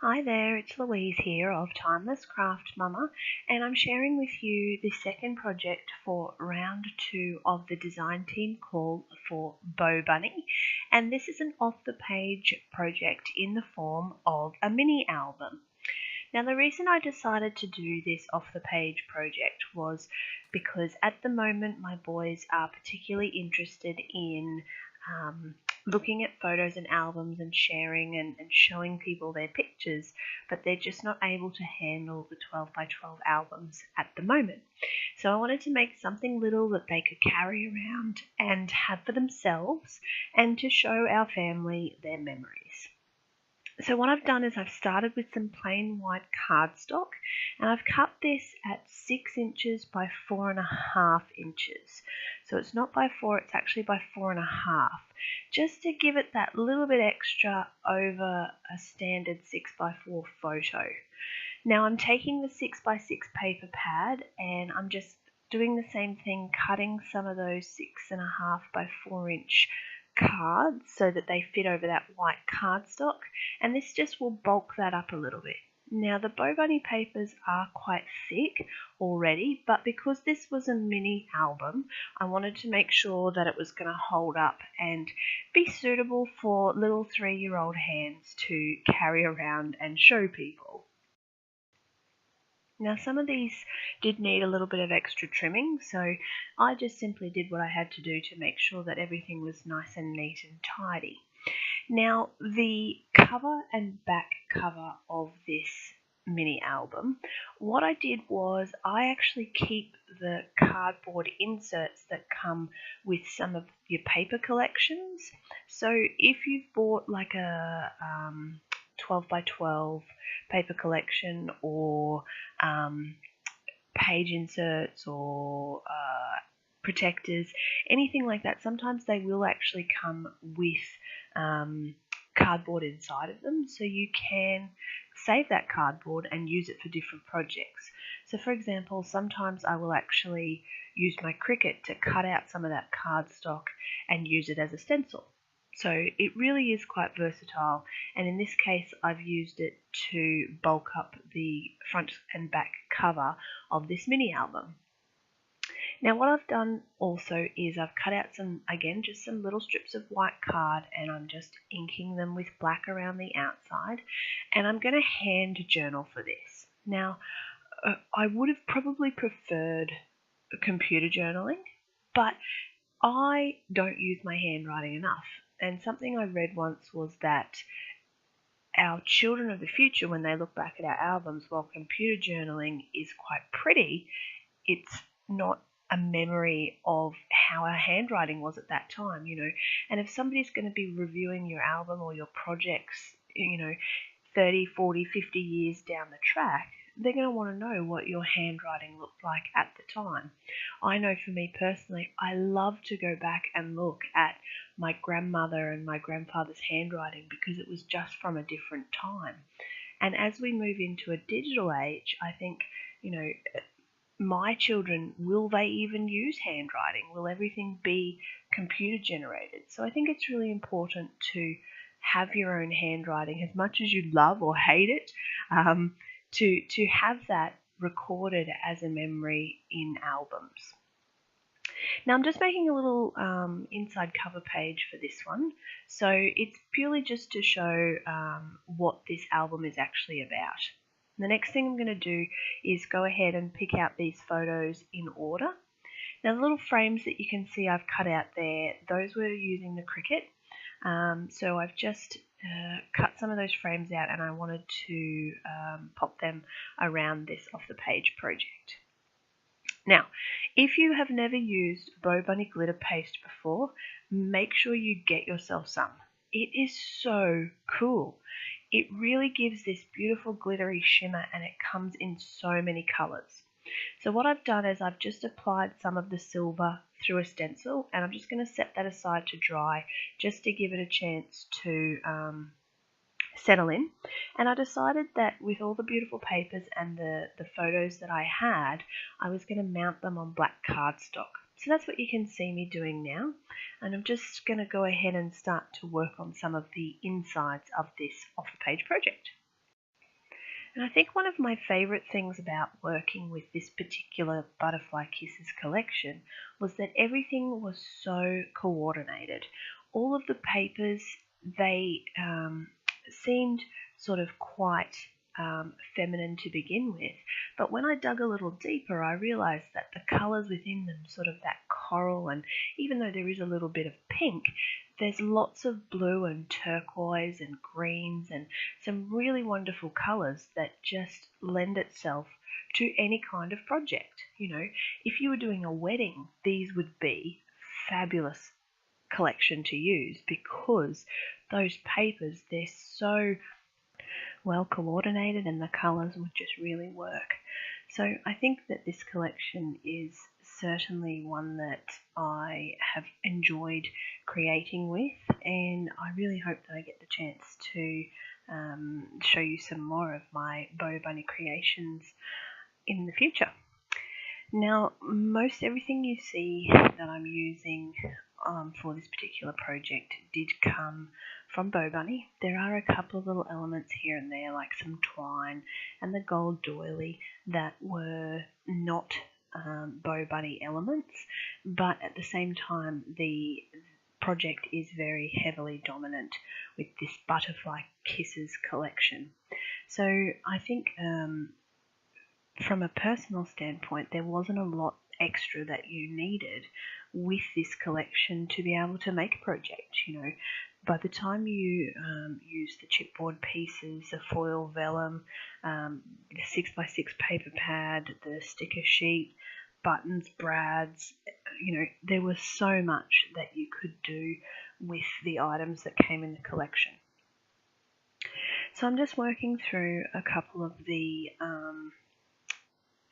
Hi there, it's Louise here of Timeless Craft Mama, and I'm sharing with you the second project for round 2 of the design team call for Bow Bunny. And this is an off the page project in the form of a mini album. Now, the reason I decided to do this off the page project was because at the moment my boys are particularly interested in looking at photos and albums and sharing and showing people their pictures, but they're just not able to handle the 12 by 12 albums at the moment. So I wanted to make something little that they could carry around and have for themselves and to show our family their memories. So what I've done is I've started with some plain white cardstock, and I've cut this at 6 inches by 4.5 inches. So it's not by 4, it's actually by 4.5, just to give it that little bit extra over a standard 6 by 4 photo. Now I'm taking the 6 by 6 paper pad and I'm just doing the same thing, cutting some of those 6.5 by 4 inch cards so that they fit over that white cardstock, and this just will bulk that up a little bit. Now the Bow Bunny papers are quite thick already, but because this was a mini album, I wanted to make sure that it was going to hold up and be suitable for little 3-year-old hands to carry around and show people. Now some of these did need a little bit of extra trimming, so I just simply did what I had to do to make sure that everything was nice and neat and tidy. Now the cover and back cover of this mini album, what I did was I actually keep the cardboard inserts that come with some of your paper collections. So if you've bought like a 12 by 12 paper collection or page inserts or protectors, anything like that, sometimes they will actually come with cardboard inside of them, so you can save that cardboard and use it for different projects. So for example, sometimes I will actually use my Cricut to cut out some of that cardstock and use it as a stencil. So it really is quite versatile, and in this case I've used it to bulk up the front and back cover of this mini album. Now what I've done also is I've cut out just some little strips of white card, and I'm just inking them with black around the outside, and I'm going to hand journal for this. Now I would have probably preferred computer journaling, but I don't use my handwriting enough. And something I read once was that our children of the future, when they look back at our albums, while computer journaling is quite pretty, it's not a memory of how our handwriting was at that time, And if somebody's going to be reviewing your album or your projects, 30, 40, 50 years down the track, they're going to want to know what your handwriting looked like at the time. I know for me personally, I love to go back and look at my grandmother and my grandfather's handwriting because it was just from a different time. And as we move into a digital age, I think, my children, will they even use handwriting? Will everything be computer generated? So I think it's really important to have your own handwriting, as much as you love or hate it, to have that recorded as a memory in albums. Now I'm just making a little inside cover page for this one, so it's purely just to show what this album is actually about. The next thing I'm going to do is go ahead and pick out these photos in order. Now the little frames that you can see I've cut out there, those were using the Cricut. So I've just cut some of those frames out, and I wanted to pop them around this off the page project. Now, if you have never used Bow Bunny glitter paste before, make sure you get yourself some. It is so cool. It really gives this beautiful glittery shimmer, and it comes in so many colors. So what I've done is I've just applied some of the silver through a stencil, and I'm just going to set that aside to dry just to give it a chance to settle in. And I decided that with all the beautiful papers and the photos that I had, I was going to mount them on black cardstock. So that's what you can see me doing now, and I'm just going to go ahead and start to work on some of the insides of this off the page project. And I think one of my favourite things about working with this particular Butterfly Kisses collection was that everything was so coordinated. All of the papers, they seemed sort of quite feminine to begin with, but when I dug a little deeper, I realised that the colours within them, sort of that coral, and even though there is a little bit of pink, there's lots of blue and turquoise and greens and some really wonderful colours that just lend itself to any kind of project. You know, if you were doing a wedding, these would be fabulous collection to use because those papers, they're so well coordinated and the colours would just really work. So I think that this collection is certainly one that I have enjoyed creating with, and I really hope that I get the chance to show you some more of my Bow Bunny creations in the future. Now, most everything you see that I'm using for this particular project did come from Bow Bunny. There are a couple of little elements here and there, like some twine and the gold doily, that were not Bow Bunny elements, but at the same time, the project is very heavily dominant with this Butterfly Kisses collection. So I think from a personal standpoint, there wasn't a lot extra that you needed with this collection to be able to make a project. You know, by the time you use the chipboard pieces, the foil vellum, the 6x6 paper pad, the sticker sheet, buttons, brads, you know, there was so much that you could do with the items that came in the collection. So I'm just working through a couple of the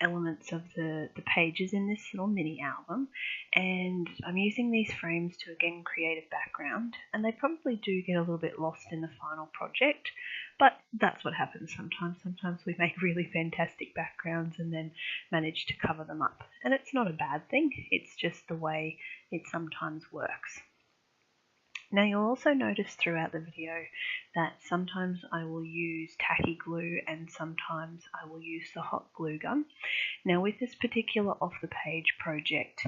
elements of the pages in this little mini album, and I'm using these frames to again create a background, and they probably do get a little bit lost in the final project, but that's what happens sometimes we make really fantastic backgrounds and then manage to cover them up, and it's not a bad thing, it's just the way it sometimes works. Now you'll also notice throughout the video that sometimes I will use tacky glue and sometimes I will use the hot glue gun. Now with this particular off the page project,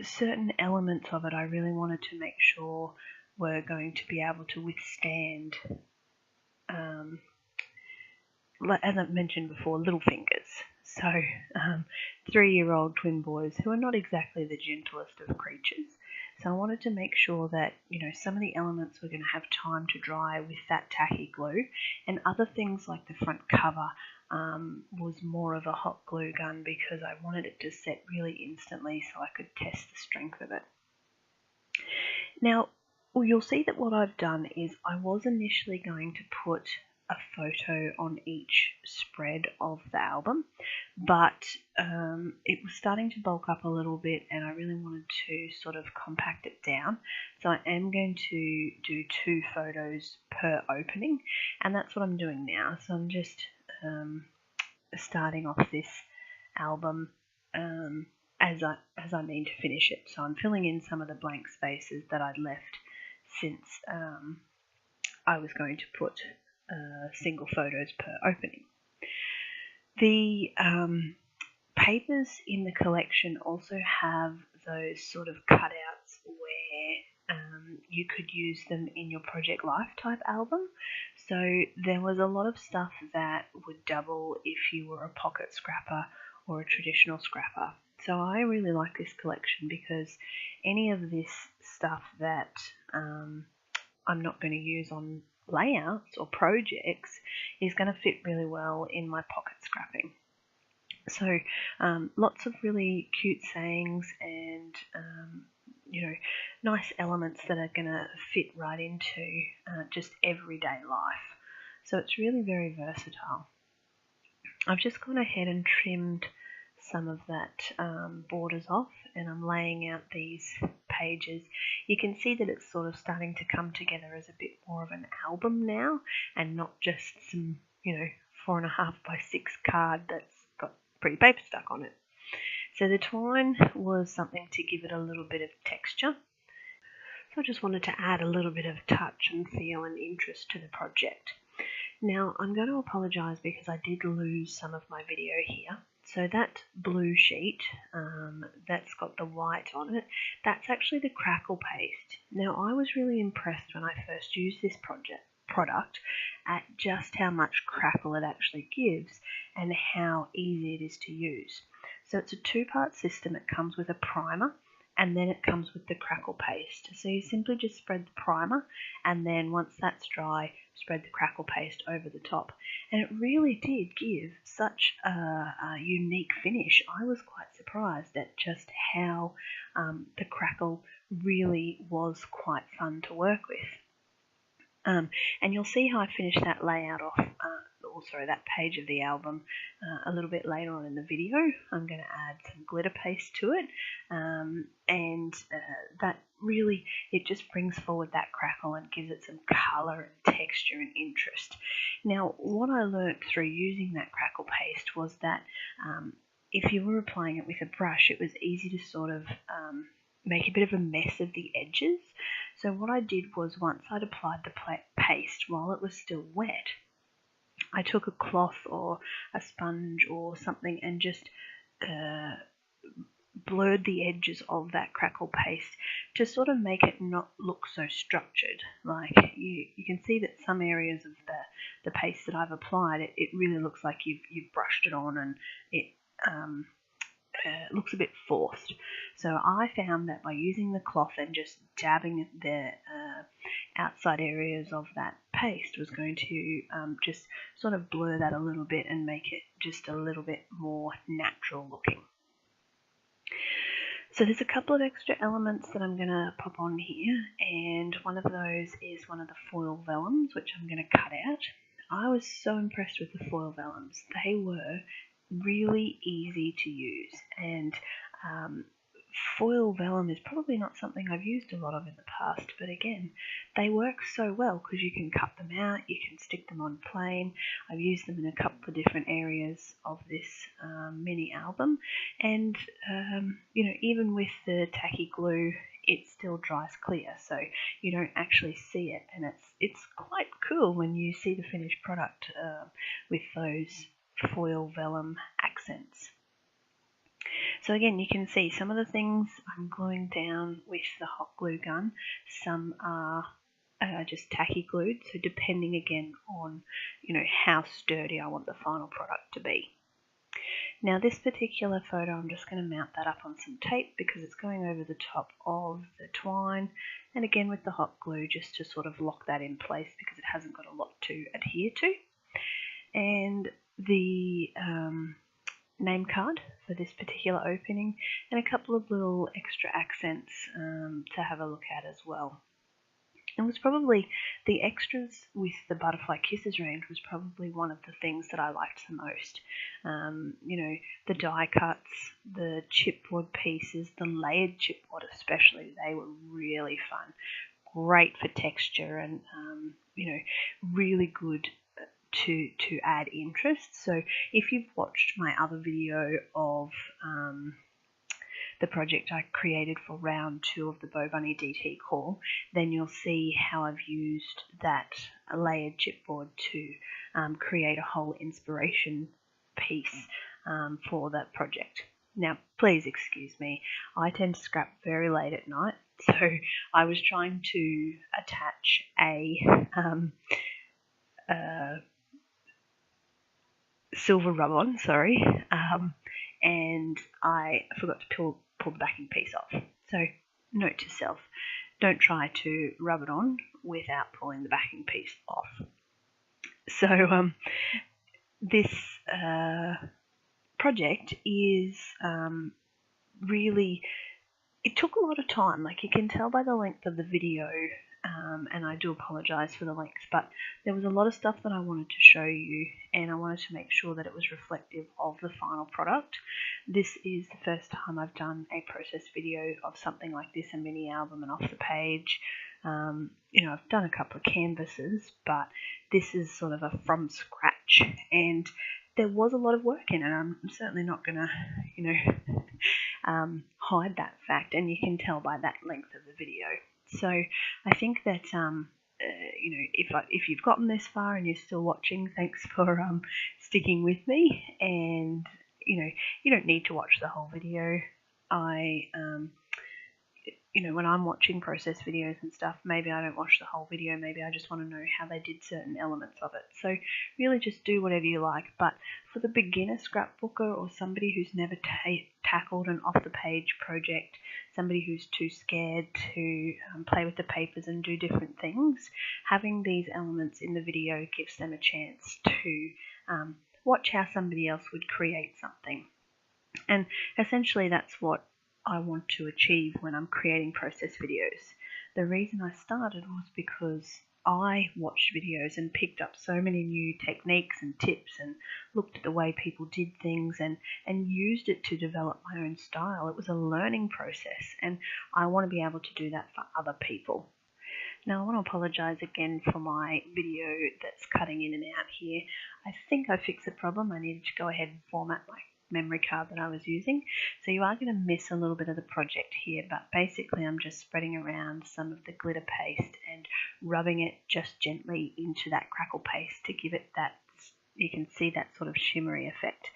certain elements of it I really wanted to make sure were going to be able to withstand, as I mentioned before, little fingers. So 3-year-old twin boys who are not exactly the gentlest of creatures. So I wanted to make sure that, you know, some of the elements were going to have time to dry with that tacky glue, and other things like the front cover was more of a hot glue gun because I wanted it to set really instantly so I could test the strength of it. Now, you'll see that what I've done is I was initially going to put a photo on each spread of the album, but it was starting to bulk up a little bit and I really wanted to sort of compact it down. So I am going to do 2 photos per opening, and that's what I'm doing now. So I'm just starting off this album as I mean to finish it. So I'm filling in some of the blank spaces that I'd left since I was going to put single photos per opening. The papers in the collection also have those sort of cutouts where you could use them in your Project Life type album. So there was a lot of stuff that would double if you were a pocket scrapper or a traditional scrapper. So I really like this collection because any of this stuff that I'm not going to use on layouts or projects is going to fit really well in my pocket scrapping. So lots of really cute sayings and you know, nice elements that are going to fit right into just everyday life. So it's really very versatile. I've just gone ahead and trimmed some of that borders off, and I'm laying out these pages. You can see that it's sort of starting to come together as a bit more of an album now, and not just some, you know, 4.5 by 6 card that's got pretty paper stuck on it. So the twine was something to give it a little bit of texture. So I just wanted to add a little bit of touch and feel and interest to the project. Now I'm going to apologise because I did lose some of my video here. So that blue sheet that's got the white on it, that's actually the crackle paste. Now I was really impressed when I first used this product at just how much crackle it actually gives and how easy it is to use. So it's a two-part system. It comes with a primer and then it comes with the crackle paste. So you simply just spread the primer, and then once that's dry, spread the crackle paste over the top. And it really did give such a unique finish. I was quite surprised at just how the crackle really was quite fun to work with. And you'll see how I finish that layout off, that page of the album a little bit later on in the video. I'm going to add some glitter paste to it, and that really, it just brings forward that crackle and gives it some colour and texture and interest. Now, what I learnt through using that crackle paste was that if you were applying it with a brush, it was easy to sort of make a bit of a mess of the edges. So what I did was, once I'd applied the paste while it was still wet, I took a cloth or a sponge or something and just blurred the edges of that crackle paste to sort of make it not look so structured. Like you can see that some areas of the paste that I've applied, it really looks like you've brushed it on, and it looks a bit forced. So I found that by using the cloth and just dabbing the outside areas of that paste was going to just sort of blur that a little bit and make it just a little bit more natural looking. So there's a couple of extra elements that I'm going to pop on here, and one of those is one of the foil vellums, which I'm going to cut out. I was so impressed with the foil vellums. They were really easy to use, and foil vellum is probably not something I've used a lot of in the past, but again, they work so well because you can cut them out, you can stick them on plain. I've used them in a couple of different areas of this mini album, and even with the tacky glue, it still dries clear, so you don't actually see it, and it's quite cool when you see the finished product with those foil vellum accents. So again, you can see some of the things I'm gluing down with the hot glue gun. Some are just tacky glued, so depending again on how sturdy I want the final product to be. Now this particular photo, I'm just going to mount that up on some tape because it's going over the top of the twine, and again with the hot glue just to sort of lock that in place because it hasn't got a lot to adhere to. And the name card for this particular opening, and a couple of little extra accents to have a look at as well. It was probably the extras with the Butterfly Kisses range was probably one of the things that I liked the most. The die cuts, the chipboard pieces, the layered chipboard especially, they were really fun. Great for texture and, really good to add interest. So if you've watched my other video of the project I created for round 2 of the Bo Bunny DT call, then you'll see how I've used that layered chipboard to create a whole inspiration piece for that project. Now, please excuse me, I tend to scrap very late at night, so I was trying to attach a silver rub-on, and I forgot to pull the backing piece off. So note to self, don't try to rub it on without pulling the backing piece off. So this project is really, it took a lot of time. Like you can tell by the length of the video, and I do apologise for the length, but there was a lot of stuff that I wanted to show you, and I wanted to make sure that it was reflective of the final product. This is the first time I've done a process video of something like this, a mini album and off the page. I've done a couple of canvases, but this is sort of a from scratch, and there was a lot of work in it. I'm certainly not going to, hide that fact, and you can tell by that length of the video. So I think that you know, if you've gotten this far and you're still watching, thanks for sticking with me. And you know, you don't need to watch the whole video. You know, when I'm watching process videos and stuff, maybe I don't watch the whole video, maybe I just want to know how they did certain elements of it. So really just do whatever you like. But for the beginner scrapbooker or somebody who's never tackled an off-the-page project, somebody who's too scared to play with the papers and do different things, having these elements in the video gives them a chance to watch how somebody else would create something. And essentially that's what I want to achieve when I'm creating process videos. The reason I started was because I watched videos and picked up so many new techniques and tips and looked at the way people did things and used it to develop my own style. It was a learning process, and I want to be able to do that for other people. Now I want to apologise again for my video that's cutting in and out here. I think I fixed the problem. I needed to go ahead and format my memory card that I was using, so you are going to miss a little bit of the project here, but basically I'm just spreading around some of the glitter paste and rubbing it just gently into that crackle paste to give it that, you can see that sort of shimmery effect.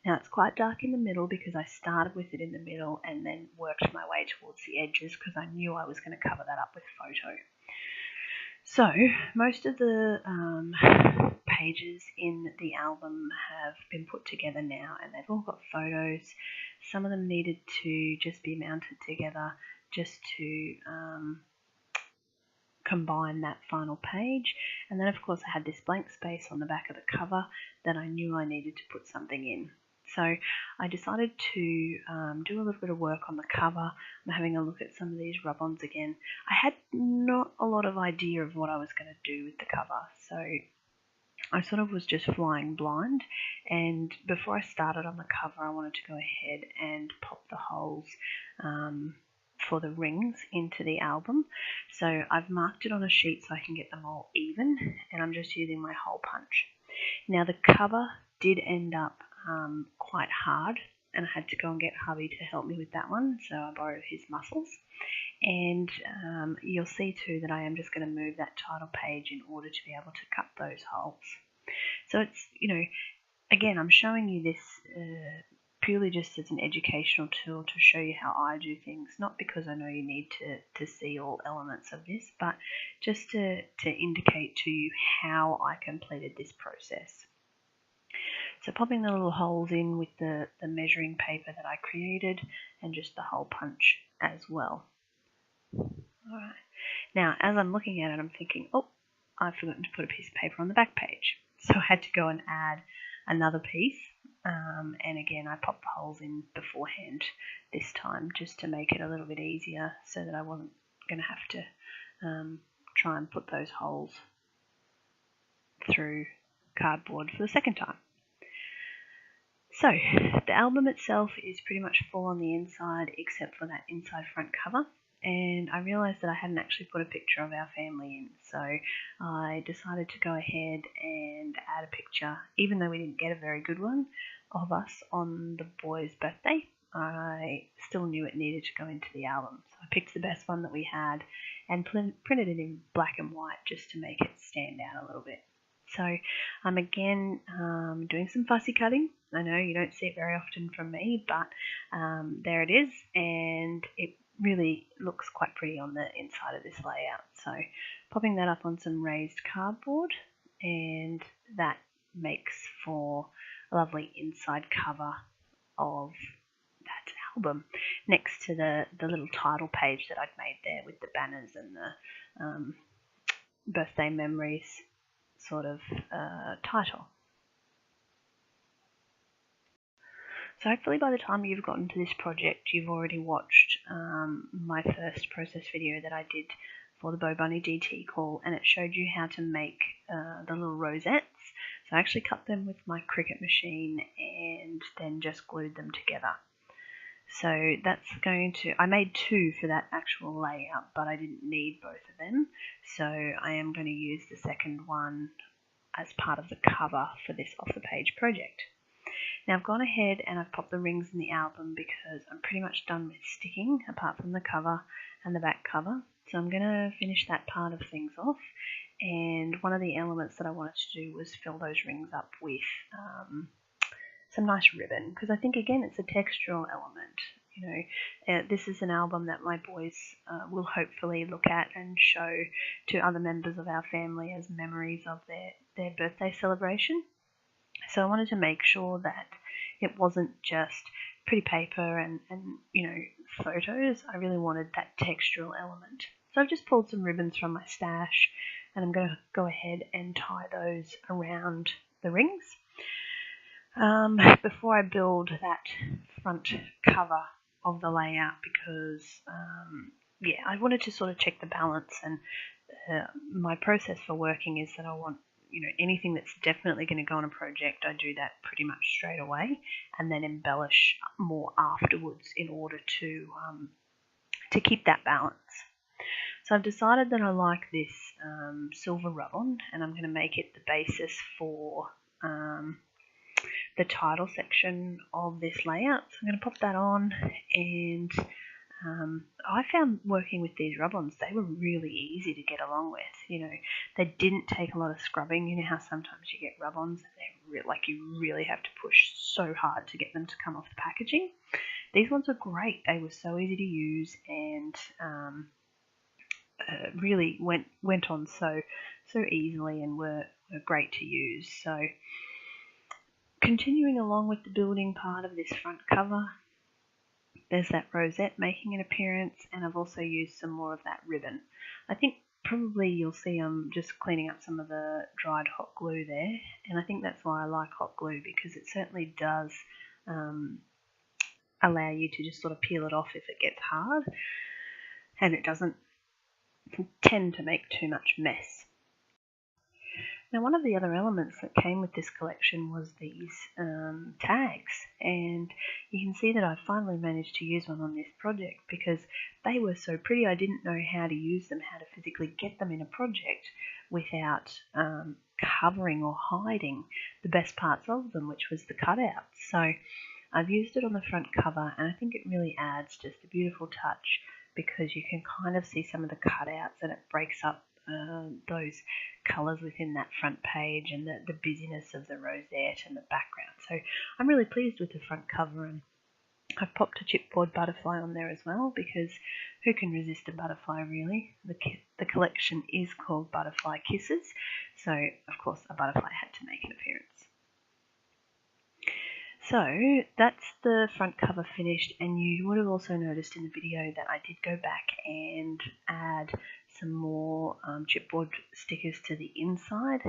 Now it's quite dark in the middle because I started with it in the middle and then worked my way towards the edges because I knew I was going to cover that up with photo. So most of the pages in the album have been put together now, and they've all got photos. Some of them needed to just be mounted together just to combine that final page. And then of course I had this blank space on the back of the cover that I knew I needed to put something in. So I decided to do a little bit of work on the cover. I'm having a look at some of these rub-ons again. I had not a lot of idea of what I was going to do with the cover, so I sort of was just flying blind, and before I started on the cover I wanted to go ahead and pop the holes for the rings into the album. So I've marked it on a sheet so I can get them all even, and I'm just using my hole punch. Now the cover did end up quite hard, and I had to go and get hubby to help me with that one, so I borrowed his muscles. And you'll see too that I am just going to move that title page in order to be able to cut those holes. So it's, you know, again, I'm showing you this purely just as an educational tool to show you how I do things, not because I know you need to see all elements of this, but just to indicate to you how I completed this process. So popping the little holes in with the measuring paper that I created, and just the hole punch as well. Alright, now as I'm looking at it I'm thinking, oh, I've forgotten to put a piece of paper on the back page. So I had to go and add another piece, and again I popped the holes in beforehand this time just to make it a little bit easier so that I wasn't going to have to try and put those holes through cardboard for the second time. So the album itself is pretty much full on the inside except for that inside front cover, and I realised that I hadn't actually put a picture of our family in, so I decided to go ahead and add a picture. Even though we didn't get a very good one of us on the boy's birthday, I still knew it needed to go into the album, so I picked the best one that we had and printed it in black and white just to make it stand out a little bit. So I'm again doing some fussy cutting. I know you don't see it very often from me, but there it is, and it really looks quite pretty on the inside of this layout. So popping that up on some raised cardboard, and that makes for a lovely inside cover of that album, next to the little title page that I'd made there with the banners and the birthday memories sort of title. So hopefully by the time you've gotten to this project you've already watched my first process video that I did for the Bo Bunny DT call, and it showed you how to make the little rosettes. So I actually cut them with my Cricut machine and then just glued them together. So that's going to, I made two for that actual layout, but I didn't need both of them, so I am going to use the second one as part of the cover for this off the page project. Now I've gone ahead and I've popped the rings in the album because I'm pretty much done with sticking apart from the cover and the back cover. So I'm going to finish that part of things off, and one of the elements that I wanted to do was fill those rings up with some nice ribbon, because I think, again, it's a textural element. You know, this is an album that my boys will hopefully look at and show to other members of our family as memories of their birthday celebration. So I wanted to make sure that it wasn't just pretty paper and you know, photos. I really wanted that textural element. So I've just pulled some ribbons from my stash, and I'm going to go ahead and tie those around the rings before I build that front cover of the layout, because yeah, I wanted to sort of check the balance, and my process for working is that I want, you know, anything that's definitely going to go on a project, I do that pretty much straight away, and then embellish more afterwards in order to keep that balance. So I've decided that I like this silver rub-on, and I'm going to make it the basis for the title section of this layout. So I'm going to pop that on, and I found working with these rub-ons, they were really easy to get along with. You know, they didn't take a lot of scrubbing. You know how sometimes you get rub-ons and they're like you really have to push so hard to get them to come off the packaging. These ones were great. They were so easy to use, and really went on so easily, and were great to use. So continuing along with the building part of this front cover, there's that rosette making an appearance, and I've also used some more of that ribbon. I think probably you'll see I'm just cleaning up some of the dried hot glue there, and I think that's why I like hot glue, because it certainly does allow you to just sort of peel it off if it gets hard, and it doesn't tend to make too much mess. Now, one of the other elements that came with this collection was these tags, and you can see that I finally managed to use one on this project, because they were so pretty. I didn't know how to use them, how to physically get them in a project without covering or hiding the best parts of them, which was the cutouts. So I've used it on the front cover, and I think it really adds just a beautiful touch, because you can kind of see some of the cutouts, and it breaks up those colours within that front page, and the busyness of the rosette and the background. So I'm really pleased with the front cover, and I've popped a chipboard butterfly on there as well, because who can resist a butterfly, really? The collection is called Butterfly Kisses, so of course a butterfly had to make an appearance. So that's the front cover finished, and you would have also noticed in the video that I did go back and add some more chipboard stickers to the inside,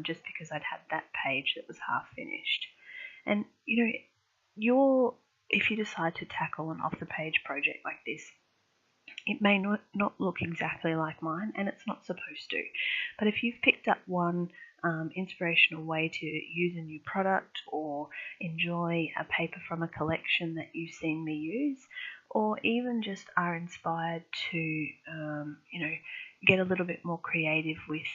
just because I'd had that page that was half finished. And you know, if you decide to tackle an off-the-page project like this, it may not look exactly like mine, and it's not supposed to. But if you've picked up one inspirational way to use a new product, or enjoy a paper from a collection that you've seen me use, or even just are inspired to you know, get a little bit more creative with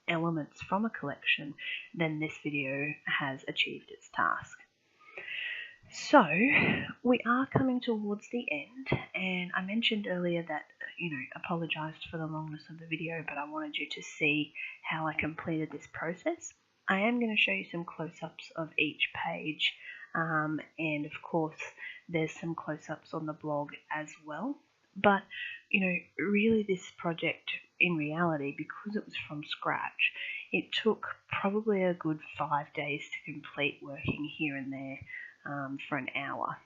elements from a collection, then this video has achieved its task. So we are coming towards the end, and I mentioned earlier that, you know, apologised for the longness of the video, but I wanted you to see how I completed this process. I am going to show you some close-ups of each page, and of course there's some close-ups on the blog as well. But, you know, really this project, in reality, because it was from scratch, it took probably a good 5 days to complete, working here and there for an hour.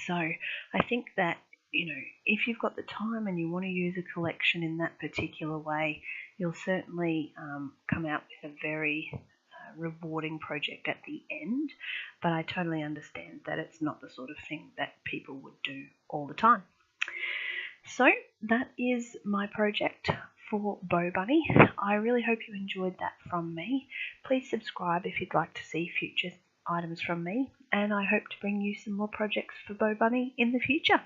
So I think that, you know, if you've got the time and you want to use a collection in that particular way, you'll certainly come out with a very rewarding project at the end. But I totally understand that it's not the sort of thing that people would do all the time. So that is my project for Bow Bunny. I really hope you enjoyed that from me. Please subscribe if you'd like to see future items from me, and I hope to bring you some more projects for Bow Bunny in the future.